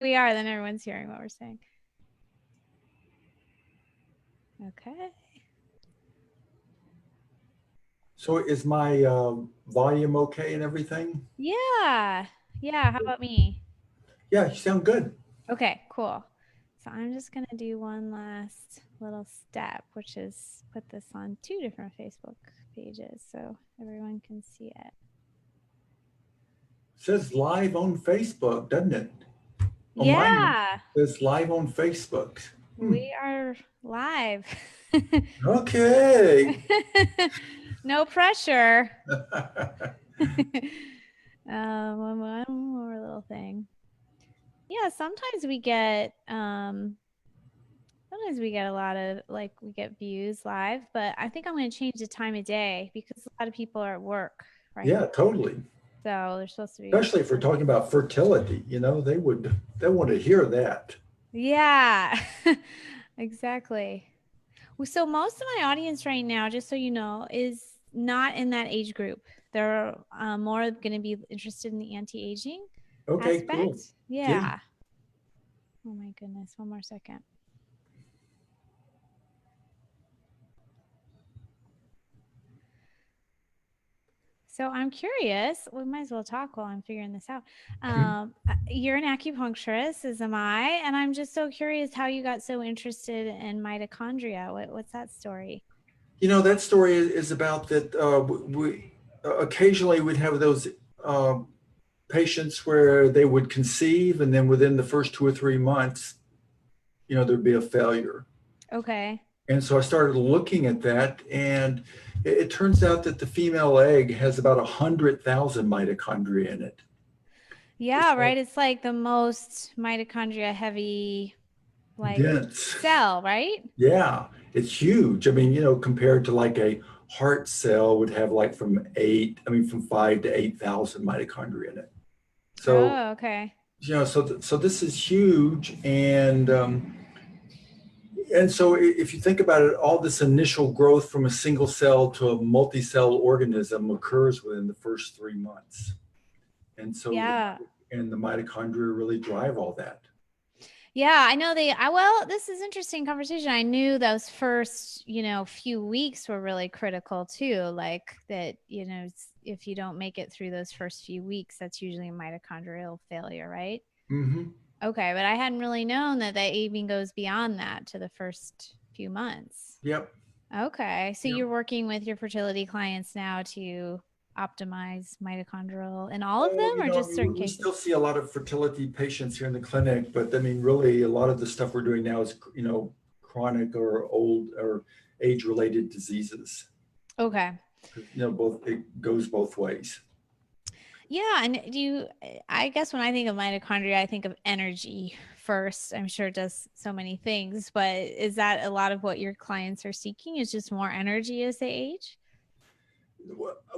we are, then everyone's hearing what we're saying. Okay. So is my volume okay and everything? Yeah. Yeah. How about me? Yeah, you sound good. Okay, cool. So I'm just going to do one last little step, which is put this on two different Facebook pages so everyone can see it. It says live on Facebook, doesn't it? On mine, Yeah, it says live on Facebook. Hmm. we are live. Okay. No pressure. One more little thing. Yeah, sometimes we get a lot of like we get views live, but I think I'm going to change the time of day because a lot of people are at work right Yeah, now. totally. So they're supposed to be. Especially if we're talking about fertility, they want to hear that. Yeah, exactly. Well, so most of my audience right now, just so you know, is not in that age group. They're more going to be interested in the anti-aging Okay, aspect. cool. Yeah. Yeah. Oh my goodness. One more second. So I'm curious. We might as well talk while I'm figuring this out. You're an acupuncturist, as am I, and I'm just so curious how you got so interested in mitochondria. What's that story? That story is about that we occasionally we'd have those um, patients where they would conceive and then within the first 2 or 3 months, there'd be a failure. Okay. And so I started looking at that, and it turns out that the female egg has about 100,000 mitochondria in it. Yeah, So right. It's like the most mitochondria heavy like dense. cell, right? Yeah, it's huge. I mean, compared to like a heart cell would have like from 5 to 8,000 mitochondria in it. So, Oh, okay. so this is huge. And so if you think about it, all this initial growth from a single cell to a multi-cell organism occurs within the first 3 months. And so Yeah. the mitochondria really drive all that. Yeah, I know well, this is interesting conversation. I knew those first, few weeks were really critical too. Like that, if you don't make it through those first few weeks, that's usually a mitochondrial failure, right? Hmm. Okay, but I hadn't really known that even goes beyond that to the first few months. Yep. Okay, so Yep. you're working with your fertility clients now to optimize mitochondrial in all of them Oh, or I just mean, certain we still cases? see a lot of fertility patients here in the clinic, but I mean, really, a lot of the stuff we're doing now is, chronic or old or age-related diseases. Okay. Both it goes both ways. Yeah, and I guess when I think of mitochondria, I think of energy first. I'm sure it does so many things, but is that a lot of what your clients are seeking is just more energy as they age?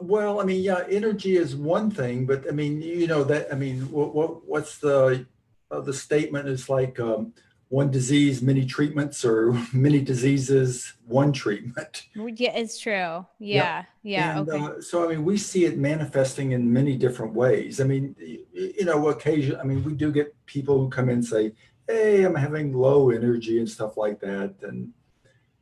Well, I mean, yeah, energy is one thing, but I mean, I mean, what's the statement is like one disease, many treatments, or many diseases, one treatment. Yeah, it's true. Yep. Yeah. Yeah. And Okay. so, I mean, we see it manifesting in many different ways. I mean, occasion. I mean, we do get people who come in and say, "Hey, I'm having low energy and stuff like that," and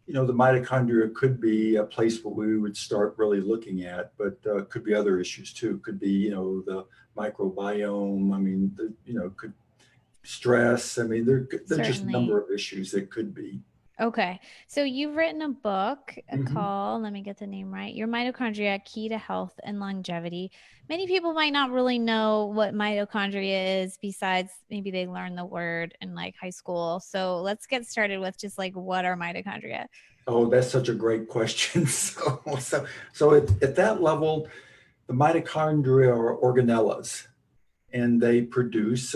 the mitochondria could be a place where we would start really looking at, but could be other issues too. Could be, the microbiome. I mean, could stress. I mean, there's just a number Certainly. of issues that could be. Okay. So you've written a book Hmm. called, let me get the name right, Your Mitochondria Key to Health and Longevity. Many people might not really know what mitochondria is, besides maybe they learned the word in like high school. So let's get started with just like what are mitochondria? Oh, that's such a great question. So at that level, the mitochondria are organelles, and they produce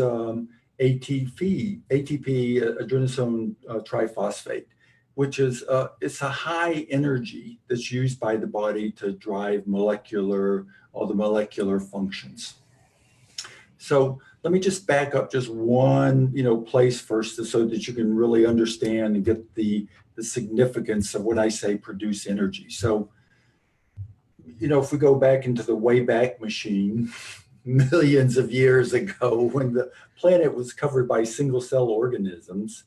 ATP, adenosine triphosphate, which is it's a high energy that's used by the body to drive all the molecular functions. So let me just back up just one, place first, so that you can really understand and get the significance of when I say produce energy. So, if we go back into the Wayback Machine, millions of years ago when the planet was covered by single cell organisms.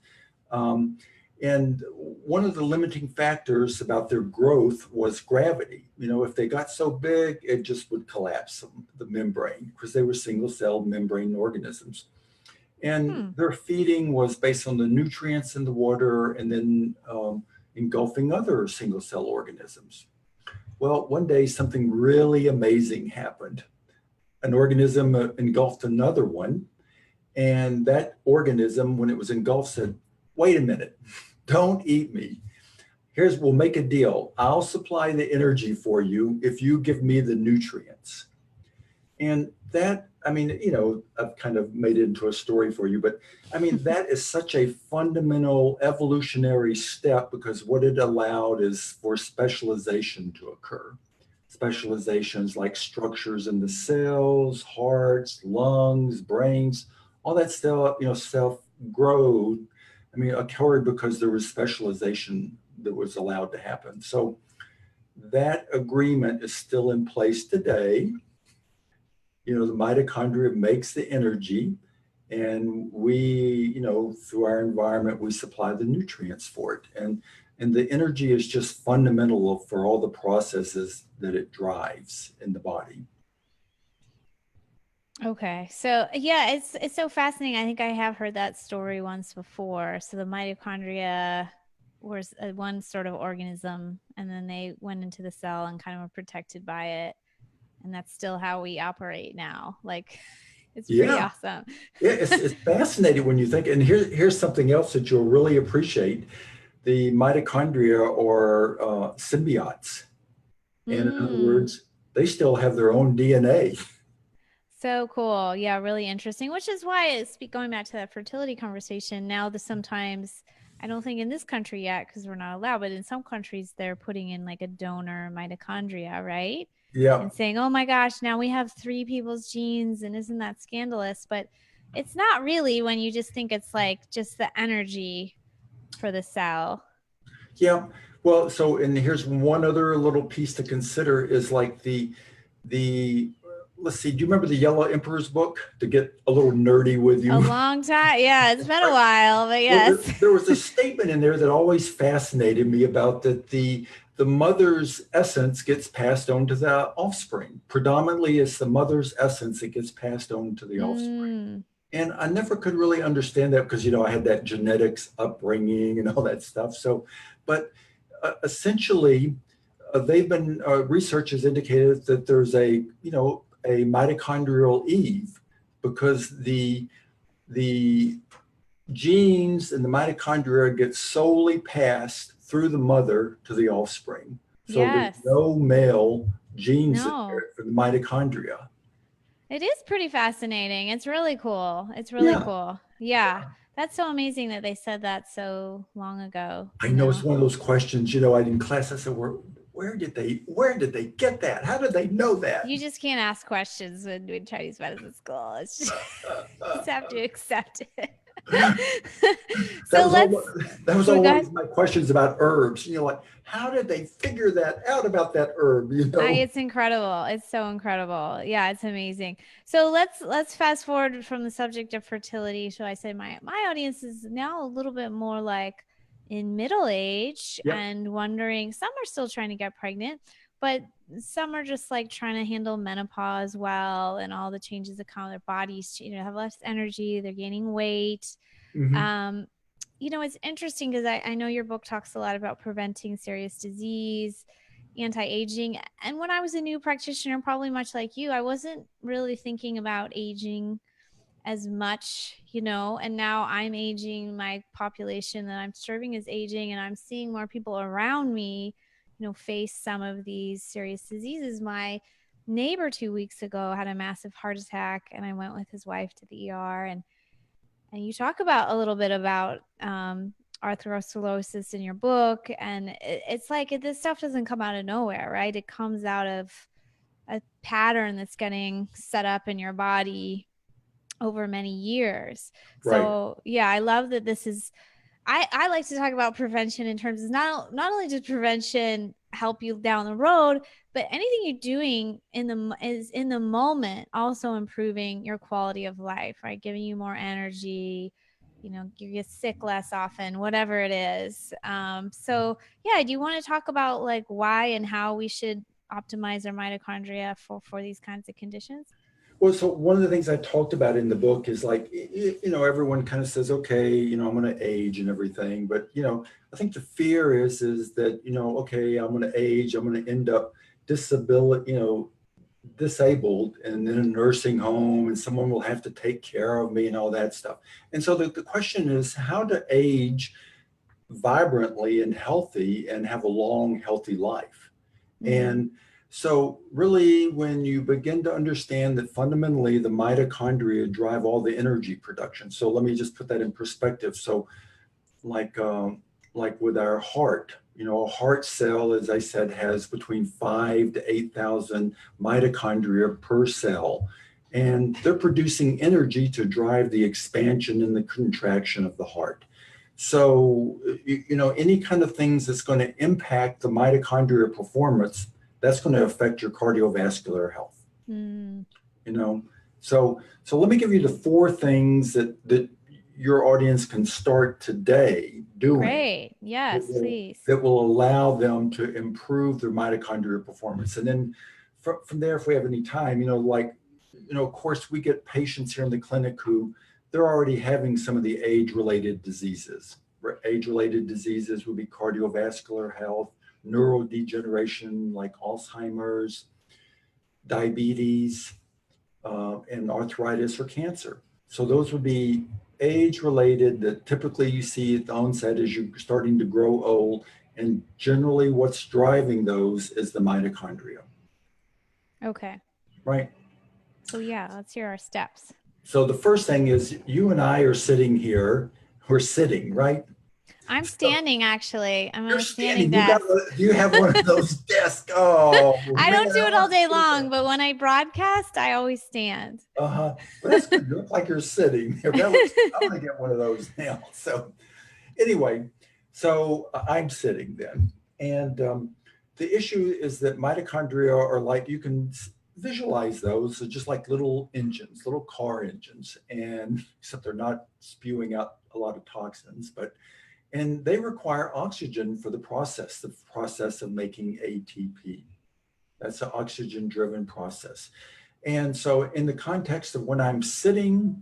Um, and one of the limiting factors about their growth was gravity. If they got so big, it just would collapse the membrane because they were single cell membrane organisms. And Hmm. their feeding was based on the nutrients in the water and then engulfing other single cell organisms. Well, one day something really amazing happened. An organism engulfed another one, and that organism, when it was engulfed, said, "Wait a minute, don't eat me. We'll make a deal. I'll supply the energy for you if you give me the nutrients." And that, I mean, I've kind of made it into a story for you, but I mean, that is such a fundamental evolutionary step because what it allowed is for specialization to occur. Specializations like structures in the cells, hearts, lungs, brains, all that stuff, self growth. I mean, occurred because there was specialization that was allowed to happen. So that agreement is still in place today. The mitochondria makes the energy, and we, through our environment, we supply the nutrients for it. And the energy is just fundamental for all the processes that it drives in the body. Okay. So yeah, it's so fascinating. I think I have heard that story once before. So the mitochondria was one sort of organism, and then they went into the cell and kind of were protected by it. And that's still how we operate now. Like it's pretty Yeah. awesome. Yeah, it's fascinating when you think, and here's something else that you'll really appreciate. The mitochondria are symbiotes. And in other Mm. words, they still have their own DNA. So cool. Yeah, really interesting. Which is why it's going back to that fertility conversation. Now, the sometimes I don't think in this country yet because we're not allowed, but in some countries they're putting in like a donor mitochondria, right? Yeah. And saying, "Oh my gosh, now we have three people's genes, and isn't that scandalous?" But it's not really when you just think it's like just the energy for the cell. Yeah. Well, so and here's one other little piece to consider is like the let's see, do you remember the Yellow Emperor's book to get a little nerdy with A you? long time. Yeah, it's been a Right. while, but Well, yes. there was a statement in there that always fascinated me about that the mother's essence gets passed on to the offspring. Predominantly, it's the mother's essence that gets passed on to the offspring. Mm, And I never could really understand that because I had that genetics upbringing and all that stuff. So, but essentially, they've been research has indicated that there's a mitochondrial Eve because the genes and the mitochondria get solely passed through the mother to the offspring. So there's yes. no male genes in No. there for the mitochondria. It is pretty fascinating. It's really cool. It's really Yeah, cool. Yeah. That's so amazing that they said that so long ago, I you know it's know. one of those questions, I in class, I said, where did they get that? How did they know that? You just can't ask questions when doing Chinese medicine school. It's just, you just have to accept it. That So was all. let's That was go ahead. always my questions about herbs. Like how did they figure that out about that herb? It's incredible. It's so incredible. Yeah, it's amazing. So let's fast forward from the subject of fertility. So I say my audience is now a little bit more like in middle age Yep. and wondering. Some are still trying to get pregnant, but some are just like trying to handle menopause well and all the changes that come with their bodies. Have less energy. They're gaining weight. Hmm. Um, it's interesting because I know your book talks a lot about preventing serious disease, anti-aging. And when I was a new practitioner, probably much like you, I wasn't really thinking about aging as much, and now I'm aging, my population that I'm serving is aging, and I'm seeing more people around me, face some of these serious diseases. My neighbor 2 weeks ago had a massive heart attack, and I went with his wife to the ER, and you talk about a little bit about atherosclerosis in your book, and it's like this stuff doesn't come out of nowhere, right? It comes out of a pattern that's getting set up in your body over many years. Right. So yeah, I love that this is I like to talk about prevention in terms of not only just prevention help you down the road. But anything you're doing is in the moment also improving your quality of life, right? Giving you more energy, you get sick less often, whatever it is. So yeah, do you want to talk about like why and how we should optimize our mitochondria for these kinds of conditions? Well, so one of the things I talked about in the book is like, everyone kind of says, okay, I'm going to age and everything. But, I think the fear is that, okay, I'm going to age, I'm going to end up disabled and in a nursing home, and someone will have to take care of me and all that stuff. And so the question is how to age vibrantly and healthy and have a long, healthy life. And so really, when you begin to understand that fundamentally the mitochondria drive all the energy production. So let me just put that in perspective. So like with our heart, a heart cell, as I said, has between 5 to 8,000 mitochondria per cell. And they're producing energy to drive the expansion and the contraction of the heart. So, any kind of things that's going to impact the mitochondria performance, that's going to affect your cardiovascular health. So let me give you the 4 things that your audience can start today doing. Great. Yes, please. That will allow them to improve their mitochondria performance. And then from there, if we have any time, of course, we get patients here in the clinic who they're already having some of the age-related diseases. Age-related diseases would be cardiovascular health, neurodegeneration like Alzheimer's, diabetes, and arthritis or cancer. So those would be age-related that typically you see at the onset as you're starting to grow old. And generally what's driving those is the mitochondria. Okay. Right. So yeah, let's hear our steps. So the first thing is you and I are sitting here. We're sitting, right? I'm standing, actually. I'm on a standing desk. You have one of those desks. Oh, I don't do it all day long, but when I broadcast, I always stand. But that's good. You look like you're sitting. I'm going to get one of those now. So anyway, I'm sitting then. And the issue is that mitochondria are like, you can visualize those just like little engines, little car engines, and except they're not spewing out a lot of toxins, and they require oxygen for the process of making ATP. That's an oxygen-driven process. And so in the context of when I'm sitting,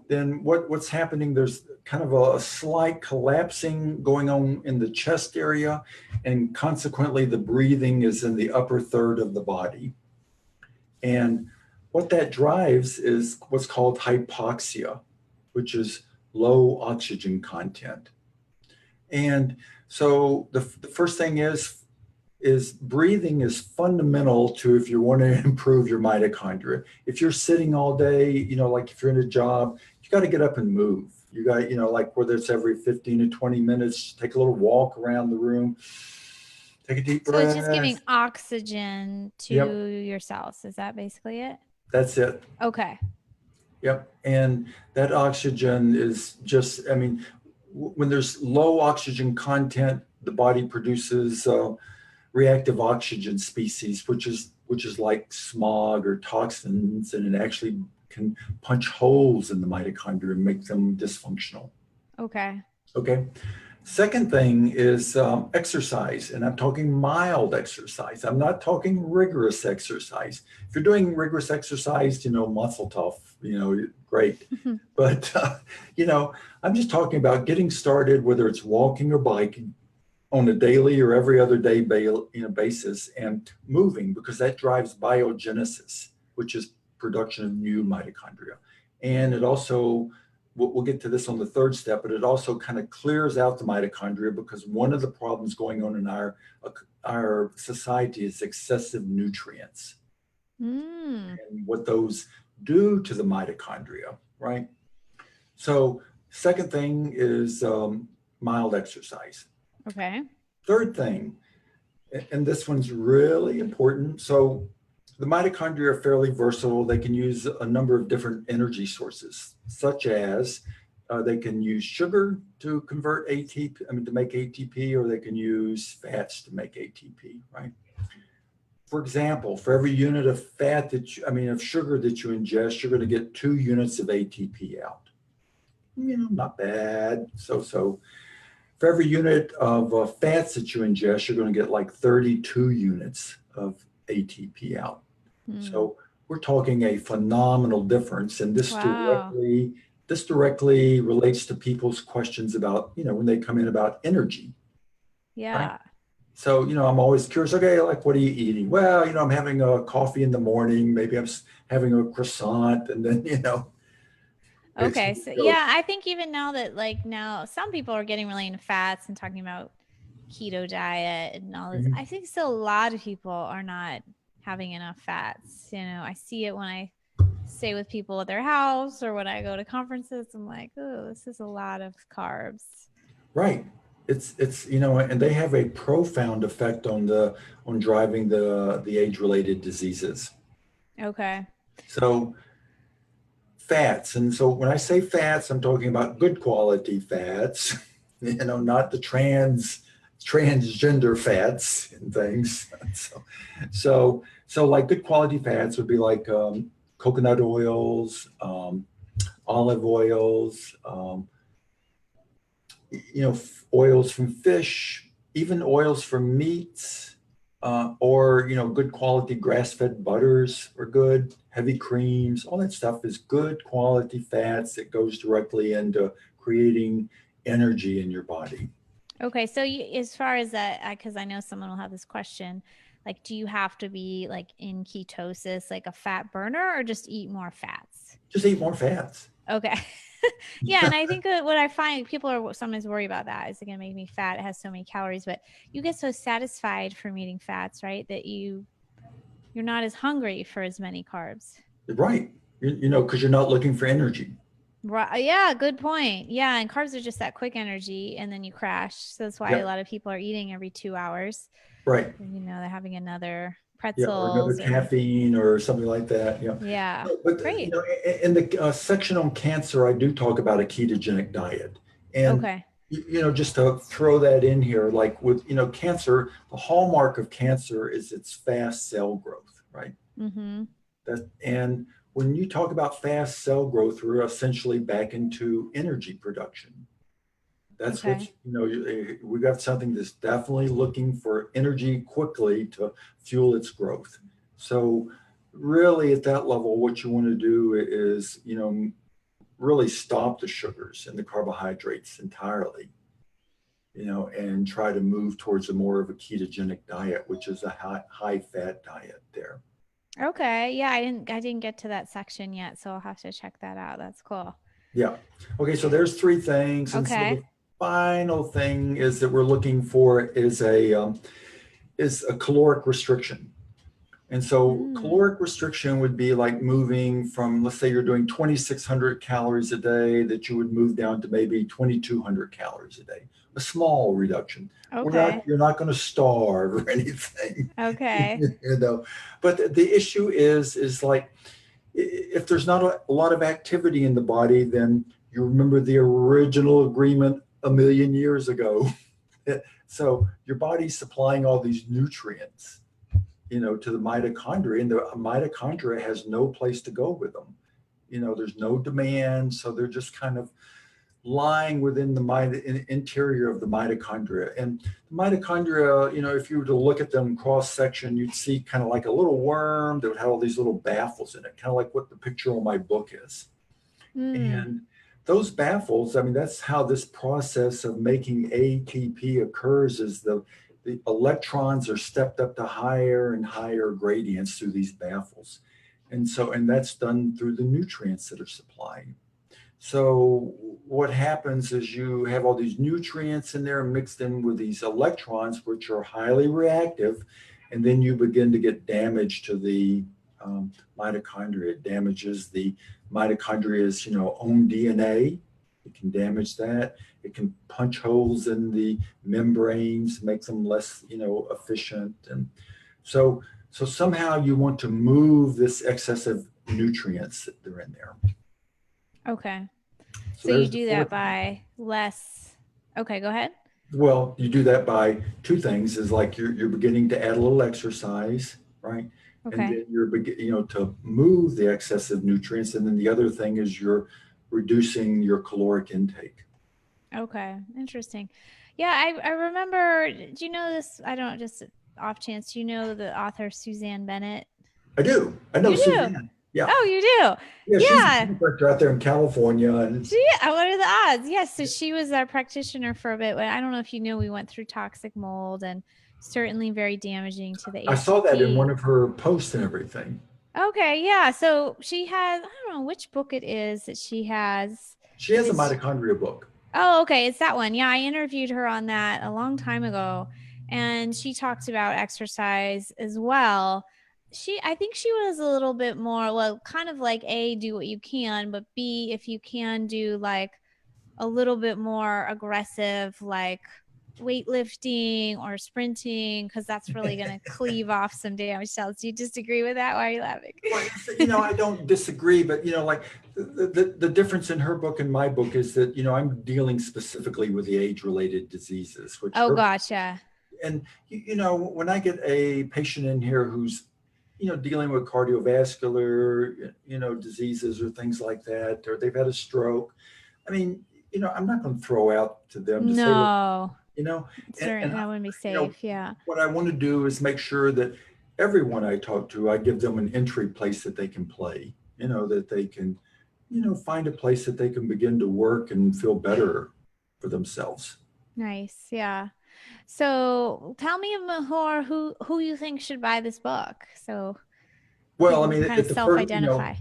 then what's happening, there's kind of a slight collapsing going on in the chest area, and consequently the breathing is in the upper third of the body. And what that drives is what's called hypoxia, which is low oxygen content. And so the first thing is breathing is fundamental to if you want to improve your mitochondria. If you're sitting all day, like if you're in a job, you got to get up and move. You got, like whether it's every 15 to 20 minutes, take a little walk around the room, take a deep breath. So it's just giving oxygen to your cells. Is that basically it? That's it. Okay. Yep. And that oxygen is just, when there's low oxygen content, the body produces reactive oxygen species, which is like smog or toxins, and it actually can punch holes in the mitochondria and make them dysfunctional. Okay. Second thing is exercise, and I'm talking mild exercise. I'm not talking rigorous exercise. If you're doing rigorous exercise, muscle tough, great. But, I'm just talking about getting started, whether it's walking or biking on a daily or every other day basis, and moving, because that drives biogenesis, which is production of new mitochondria. And it also, we'll get to this on the third step, but it also kind of clears out the mitochondria, because one of the problems going on in our society is excessive nutrients and what those do to the mitochondria, right? So second thing is mild exercise. Okay. Third thing, and this one's really important. So the mitochondria are fairly versatile. They can use a number of different energy sources, such as They can use sugar to convert ATP, to make ATP, or they can use fats to make ATP, right? For example, for every unit of fat of sugar that you ingest, you're going to get 2 units of ATP out. Not bad. So for every unit of fats that you ingest, you're going to get like 32 units of ATP out. So we're talking a phenomenal difference. And this Wow. directly relates to people's questions about, when they come in about energy, right? Yeah. So, I'm always curious, okay, like, what are you eating? Well, I'm having a coffee in the morning. Maybe I'm having a croissant, and then, it's, Okay. So yeah, I think even now that like now some people are getting really into fats and talking about keto diet and all this, Mhm. I think still a lot of people are not having enough fats. I see it when I stay with people at their house or when I go to conferences. I'm like, oh, this is a lot of carbs. Right. And they have a profound effect on driving the age-related diseases. Okay. So fats, and so when I say fats, I'm talking about good quality fats, not the transgender fats and things. So like good quality fats would be like coconut oils, olive oils, oils from fish, even oils from meats, or good quality grass-fed butters are good. Heavy creams, all that stuff is good quality fats that goes directly into creating energy in your body. Okay. So as far as that, because I know someone will have this question, like, do you have to be like in ketosis, like a fat burner, or just eat more fats? Just eat more fats. Okay. Yeah, and I think what I find people are sometimes worry about that is it going to make me fat? It has so many calories, but you get so satisfied from eating fats, right? That you're not as hungry for as many carbs. Right. Because you're not looking for energy. Right. Yeah, good point. Yeah, and carbs are just that quick energy and then you crash. So that's why a Yep. lot of people are eating every 2 hours. Right. They're having another Yeah, or another pretzels or caffeine or something like that. Yeah. yeah. But Great. in the section on cancer, I do talk about a ketogenic diet, and Okay. just to throw that in here, like with cancer, the hallmark of cancer is its fast cell growth, right? Mm-hmm. And when you talk about fast cell growth, we're essentially back into energy production. That's what Okay. we got something that's definitely looking for energy quickly to fuel its growth. So really at that level, what you want to do is, really stop the sugars and the carbohydrates entirely, and try to move towards a more of a ketogenic diet, which is a high fat diet there. Okay. Yeah, I didn't get to that section yet, so I'll have to check that out. That's cool. Yeah. Okay. So there's 3 things. And so Okay. the final thing is that we're looking for is a caloric restriction. And so Mm. caloric restriction would be like moving from, let's say you're doing 2,600 calories a day, that you would move down to maybe 2,200 calories a day, a small reduction. Okay. You're not going to starve or anything, Okay. but the issue is like, if there's not a lot of activity in the body, then you remember the original agreement a million years ago. So your body's supplying all these nutrients, to the mitochondria, and the mitochondria has no place to go with them. There's no demand, so they're just kind of lying within the interior of the mitochondria. And the mitochondria, if you were to look at them cross section, you'd see kind of like a little worm that would have all these little baffles in it, kind of like what the picture on my book is. Mm. And those baffles, that's how this process of making ATP occurs, is the electrons are stepped up to higher and higher gradients through these baffles. And that's done through the nutrients that are supplied. So what happens is you have all these nutrients in there mixed in with these electrons, which are highly reactive, and then you begin to get damage to the mitochondria. It damages the mitochondria's own DNA. It can damage that. It can punch holes in the membranes, make them less efficient, and so somehow you want to move this excessive nutrients that are in there. Okay. So So you there's the do that fourth. by less. Okay, go ahead. Well, you do that by two things is like you're beginning to add a little exercise, right? And Okay. then to move the excessive nutrients. And then the other thing is you're reducing your caloric intake. Okay. Interesting. Yeah, I remember. Do you know this? I don't just off chance. Do you know the author Suzanne Bennett? I do. I know You do. Suzanne. Yeah. Oh, you do. Yeah, she's a Yeah. chiropractor out there in California. And What are the odds? Yes. So she was our practitioner for a bit. I don't know if you know, we went through toxic mold and certainly very damaging to the I saw that in HCP. one of her posts and everything. Okay. Yeah. So she has, I don't know which book it is that she has. She has a This, mitochondria book. oh, okay. It's that one. Yeah. I interviewed her on that a long time ago. And she talked about exercise as well. I think she was a little bit more, well, kind of like A, do what you can, but B, if you can do like a little bit more aggressive, like weightlifting or sprinting, because that's really going to cleave off some damaged cells. Do you disagree with that? Why are you laughing? Well, I don't disagree, but like the difference in her book and my book is that I'm dealing specifically with the age-related diseases, which Oh, her gotcha. and when I get a patient in here who's dealing with cardiovascular diseases or things like that, or they've had a stroke. I mean, I'm not going to throw out to them to say, look, No, you know, certain and that wouldn't be you know safe. Yeah. what I want to do is make sure that everyone I talk to, I give them an entry place that they can play, that they can, find a place that they can begin to work and feel better for themselves. Nice. Yeah. So tell me more who you think should buy this book so Well, I people can mean, kind of at the first, self-identify.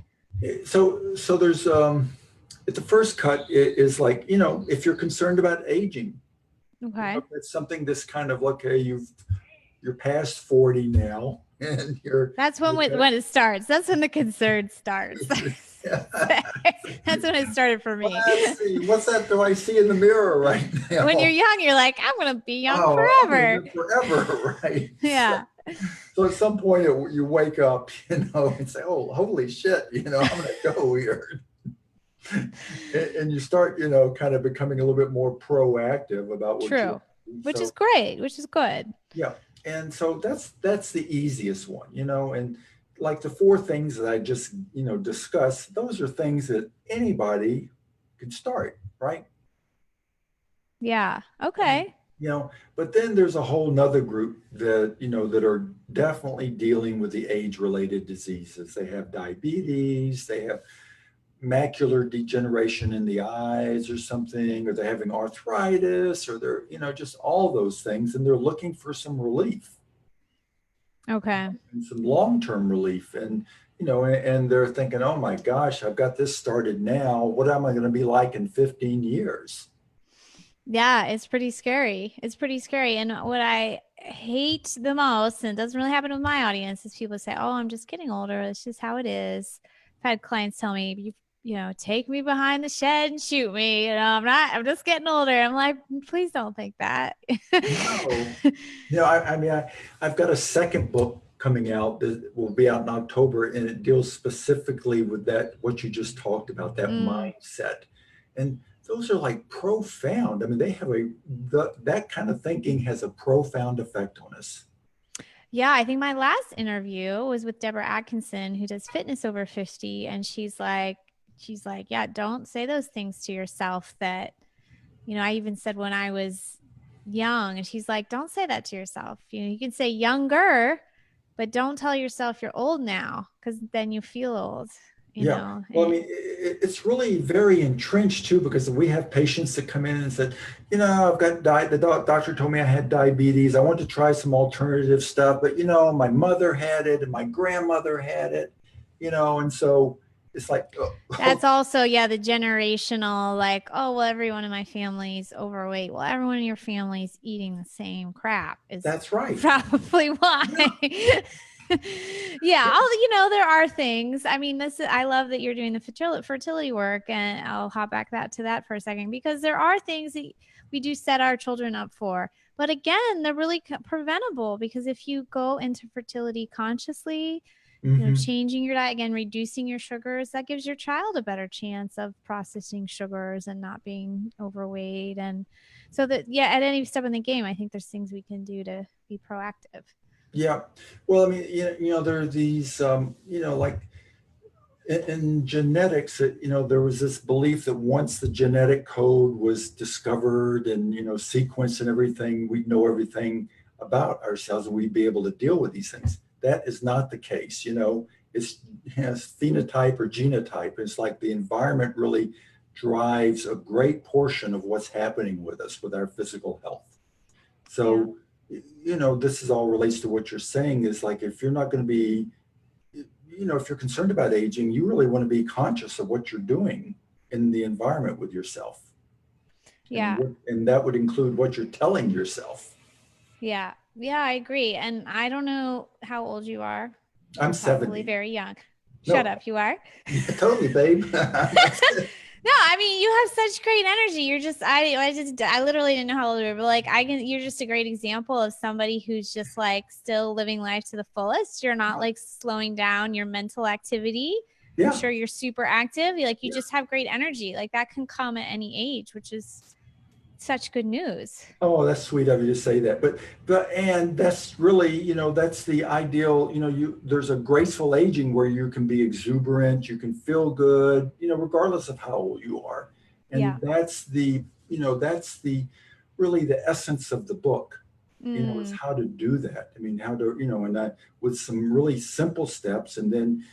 so there's at the first cut is like, if you're concerned about aging, Okay. it's something that's kind of okay, you're past 40 now and That's when you've when it starts. That's when the concern starts. got, That's when it started for me. let's see, what's that do I see in the mirror right When you're now? young, you're like, I'm gonna be young Oh, I'm gonna forever. live forever, right? Yeah. So at some point you wake up, and say, "Oh, holy shit!" I'm gonna go here, and you start, kind of becoming a little bit more proactive about what you True. do. Which is So great, which is good. yeah, and so that's the easiest one, and like the four things that I just discussed, those are things that anybody can start, right? Yeah. And Okay. but then there's a whole nother group that that are definitely dealing with the age-related diseases. They have diabetes, they have macular degeneration in the eyes or something, or they're having arthritis, or they're just all those things, and they're looking for some relief Okay. and some long-term relief. And and they're thinking, oh my gosh, I've got this started now, what am I going to be like in 15 years? Yeah, it's pretty scary. It's pretty scary. And what I hate the most, and it doesn't really happen with my audience, is people say, "Oh, I'm just getting older. It's just how it is." I've had clients tell me, take me behind the shed and shoot me. I'm not, I'm just getting older." I'm like, please don't think that. No, I've got a second book coming out that will be out in October, and it deals specifically with that, what you just talked about, that Mm. mindset. And those are like profound. I mean, they have that kind of thinking has a profound effect on us. Yeah, I think my last interview was with Deborah Atkinson, who does fitness over 50. And she's like, yeah, don't say those things to yourself that, I even said when I was young, and she's like, don't say that to yourself. You can say younger, but don't tell yourself you're old now, because then you feel old, Yeah. Well, I mean, it's really very entrenched too, because we have patients that come in and said, I've got the doctor told me I had diabetes. I want to try some alternative stuff, but my mother had it and my grandmother had it, and so it's like, That's also, yeah, the generational, like, oh, well, everyone in my family's overweight. Well, everyone in your family's eating the same crap is that's right. probably why. Yeah. Yeah, there are things. I mean, I love that you're doing the fertility work, and I'll hop back to that for a second, because there are things that we do set our children up for. But again, they're really preventable, because if you go into fertility consciously, Hmm. changing your diet again, reducing your sugars, that gives your child a better chance of processing sugars and not being overweight. And so that, yeah, at any step in the game, I think there's things we can do to be proactive. Yeah. Well, I mean, there are these, like in genetics, there was this belief that once the genetic code was discovered and, sequenced and everything, we'd know everything about ourselves and we'd be able to deal with these things. That is not the case. It's has phenotype or genotype. It's like the environment really drives a great portion of what's happening with us, with our physical health. Yeah. So, this is all relates to what you're saying is like, if you're not going to be, if you're concerned about aging, you really want to be conscious of what you're doing in the environment with yourself. Yeah. And that would include what you're telling yourself. Yeah. Yeah, I agree. And I don't know how old you are. I'm You're probably 70. very young. Shut No, up, you are. yeah, totally, babe. No, I mean, you have such great energy. You're just, I literally didn't know how old you were, but like, you're just a great example of somebody who's just like still living life to the fullest. You're not like slowing down your mental activity. I'm Yeah. sure you're super active. You Yeah. just have great energy. Like that can come at any age, which is such good news. Oh, that's sweet of you to say that. And that's really, that's the ideal, there's a graceful aging where you can be exuberant, you can feel good, regardless of how old you are. Yeah. And that's the really the essence of the book, is Mm, how to do that. I mean, how to, and that with some really simple steps. And then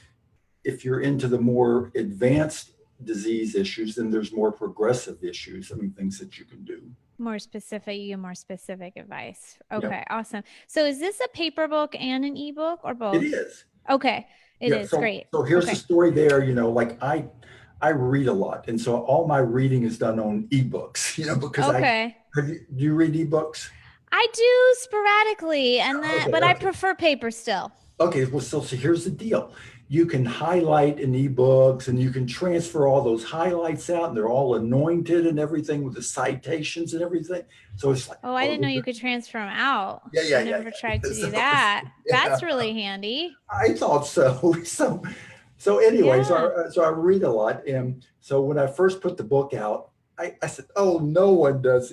if you're into the more advanced disease issues, then there's more progressive issues. I mean, things that you can do. more specific advice. Yep. Okay, awesome. So is this a paper book and an ebook or It both? is. Okay, it Yeah. is So great. so here's the Okay. story there, like I read a lot. And so all my reading is done on ebooks, because Okay. do you read ebooks? I do sporadically, and then, Okay, but I okay. prefer paper still. Okay, well, so here's the deal. You can highlight in ebooks and you can transfer all those highlights out and they're all anointed and everything with the citations and everything. So it's like, Oh, I oh, didn't know you could transfer them out. yeah, yeah, I've yeah, never tried yeah. to do So, that. yeah, That's really handy. I thought so. So anyway, Yeah. so I read a lot. And so when I first put the book out, I said, oh, no one does,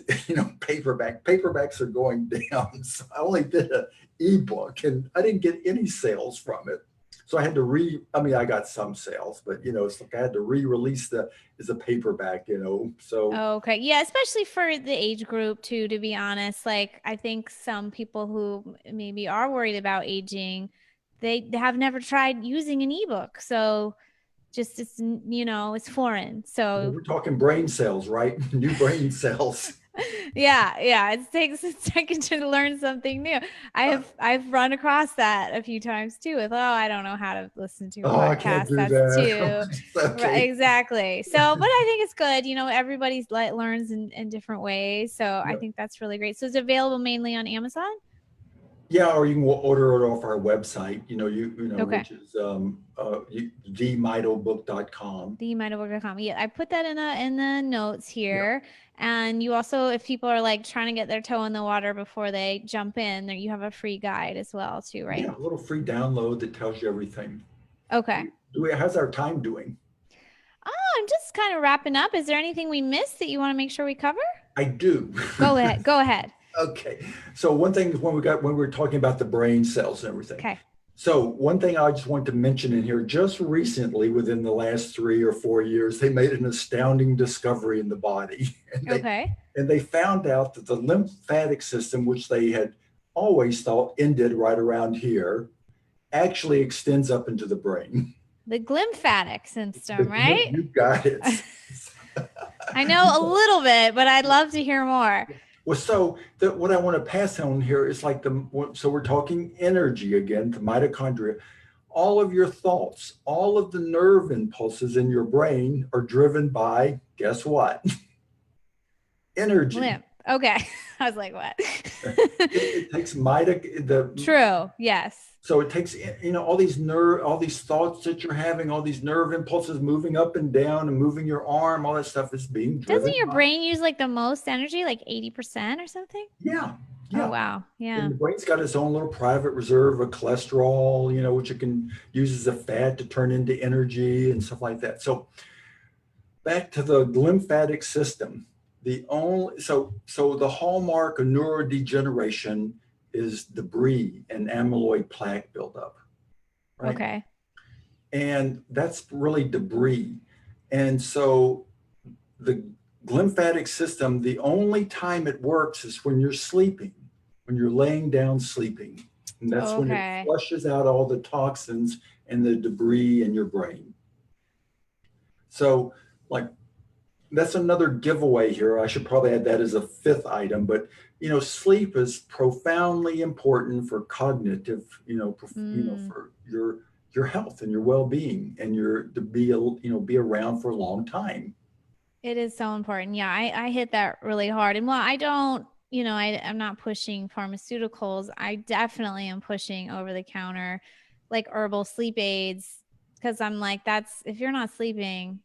paperback. Paperbacks are going down. So I only did an ebook and I didn't get any sales from it. So I had to I got some sales, but it's like I had to re-release as a paperback, so Okay. Yeah, especially for the age group too, to be honest. Like I think some people who maybe are worried about aging, they have never tried using an ebook. So just it's foreign. So we're talking brain cells, right? New brain cells. yeah, it takes a second to learn something new. I've run across that a few times too with, I don't know how to listen to a Oh, I can't podcast. do That's that. too right, Okay. exactly. So, but I think it's good. Everybody's learns in different ways. So I Yep. think that's really great. So it's available mainly on Amazon. Yeah, or you can order it off our website, Okay. which is themitobook.com. TheMindOvercome. Yeah, I put that in the notes Yeah. here. And you also, if people are like trying to get their toe in the water before they jump in, there you have a free guide as well too, right? Yeah, a little free download that tells you everything. Okay. How's our time doing? Oh, I'm just kind of wrapping up. Is there anything we missed that you want to make sure we cover? I do. Go ahead. Go ahead. Okay. So one thing is when we were talking about the brain cells and everything. Okay. So one thing I just want to mention in here, just recently, within the last 3 or 4 years, they made an astounding discovery in the body. Okay. And they found out that the lymphatic system, which they had always thought ended right around here, actually extends up into the brain. The glymphatic system, right? You got it. I know a little bit, but I'd love to hear more. Well, so what I want to pass on here is like so we're talking energy again, the mitochondria. All of your thoughts, all of the nerve impulses in your brain are driven by, guess what? Energy. Lymph. Okay. I was like, what? It takes True. Yes. So it takes, all these thoughts that you're having, all these nerve impulses moving up and down and moving your arm, all that stuff is being driven Doesn't your by. brain use like the most energy, like 80% or something? Yeah. Oh, Yeah. wow. And Yeah. the brain's got its own little private reserve of cholesterol, which it can use as a fat to turn into energy and stuff like that. So back to the lymphatic system. So the hallmark of neurodegeneration is debris and amyloid plaque buildup, right? Okay. And that's really debris. And so the lymphatic system, the only time it works is when you're sleeping, when you're laying down sleeping. And that's when it Okay. flushes out all the toxins and the debris in your brain. So, like, that's another giveaway here. I should probably add that as a fifth item, but sleep is profoundly important for cognitive, Mm. for your health and your well-being and your to be around for a long time. It is so important. Yeah, I hit that really hard. And while I don't, I'm not pushing pharmaceuticals, I definitely am pushing over the counter, like herbal sleep aids, because I'm like, that's if you're not sleeping,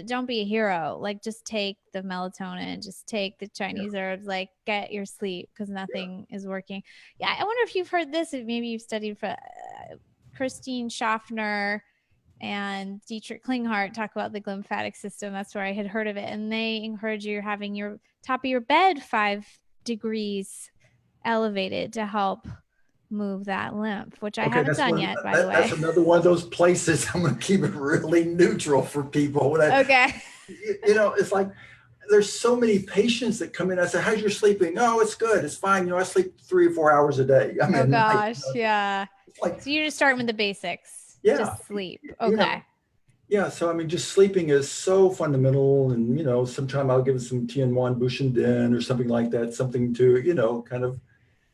don't be a hero. Like, just take the melatonin, just take the Yeah, Chinese herbs, like, get your sleep because yeah. nothing is working. Yeah, I wonder if you've heard this, if maybe you've studied for Christine Schaffner and Dietrich Klinghardt talk about the lymphatic system. That's where I had heard of it. And they encourage you having your top of your bed 5 degrees elevated to help move that lymph, which I Okay, haven't that's done one. yet, by the That's way. another one of those places. I'm going to keep it really neutral for people. Okay. It's like there's so many patients that come in. I say, "How's your sleeping?" "Oh, it's good. It's fine. I sleep 3 or 4 hours a day. I Oh mean, like, gosh. Yeah. it's like, So you're just starting with the basics. yeah, Just sleep. you know, Okay. yeah. So I mean, just sleeping is so fundamental. And sometime I'll give some Tianwan Bushin or something like that, something to kind of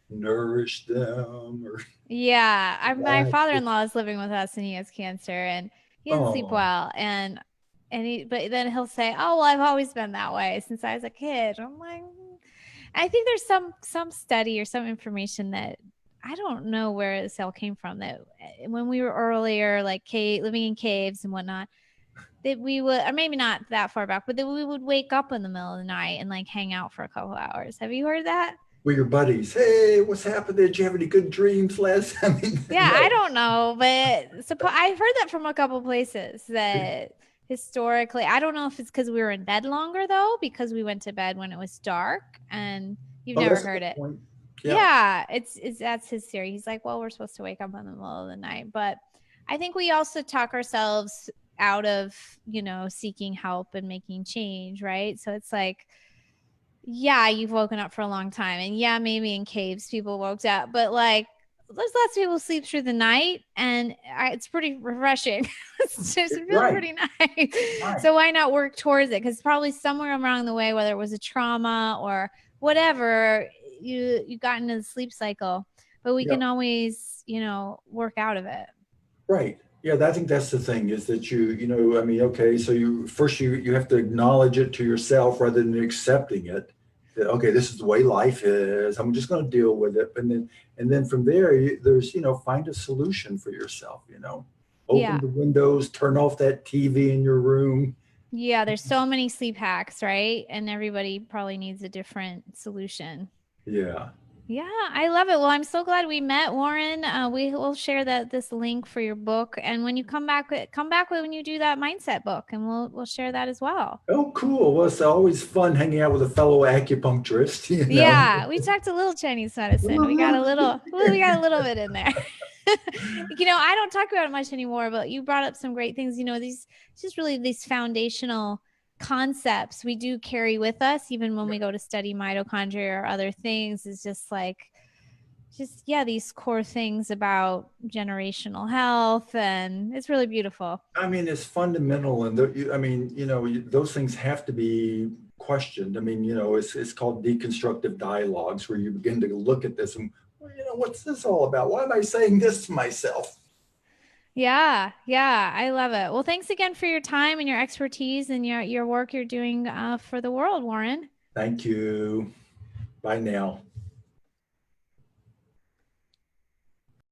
nourish them or Yeah. My relax. father-in-law is living with us and he has cancer and he doesn't sleep Oh, well. But then he'll say, "Oh, well, I've always been that way since I was a kid." I'm like, I think there's some study or some information that I don't know where this all came from, that when we were earlier, like living in caves and whatnot, that we would, or maybe not that far back, but that we would wake up in the middle of the night and like hang out for a couple hours. Have you heard that? with your buddies. Hey, what's happened? Did you have any good dreams last? I mean, Yeah, I no. don't know, but I've heard that from a couple places that historically, I don't know if it's because we were in bed longer though, because we went to bed when it was dark, and you've Oh, never that's a heard good it. point. Yeah. Yeah, it's that's his theory. He's like, well, we're supposed to wake up in the middle of the night, but I think we also talk ourselves out of, seeking help and making change, right? So it's like, yeah, you've woken up for a long time. And yeah, maybe in caves people woke up, but like there's lots of people sleep through the night and it's pretty refreshing. It feels Right. pretty nice. Right. So why not work towards it? Because probably somewhere along the way, whether it was a trauma or whatever, you got into the sleep cycle, but we Yeah. can always, work out of it. Right. Yeah. I think that's the thing is that I mean, okay, so you have to acknowledge it to yourself rather than accepting it. That okay, this is the way life is. I'm just going to deal with it, and then from there, there's find a solution for yourself. Open Yeah. the windows, turn off that TV in your room. Yeah. There's so many sleep hacks, right? And everybody probably needs a different solution. Yeah. Yeah, I love it. Well, I'm so glad we met, Warren. We will share this link for your book, and when you come back when you do that mindset book, and we'll share that as well. Oh, cool. Well, it's always fun hanging out with a fellow acupuncturist. Yeah, we talked a little Chinese medicine. We got a little, we got a little Yeah. bit in there. I don't talk about it much anymore, but you brought up some great things. These just really these foundational concepts we do carry with us, even when we go to study mitochondria or other things, is just like yeah, these core things about generational health, and it's really beautiful. I mean, it's fundamental, and I mean, those things have to be questioned. I mean, it's called deconstructive dialogues, where you begin to look at this and, well, what's this all about? Why am I saying this to myself? Yeah, I love it. Well, thanks again for your time and your expertise and your work you're doing for the world, Warren. Thank you. Bye now.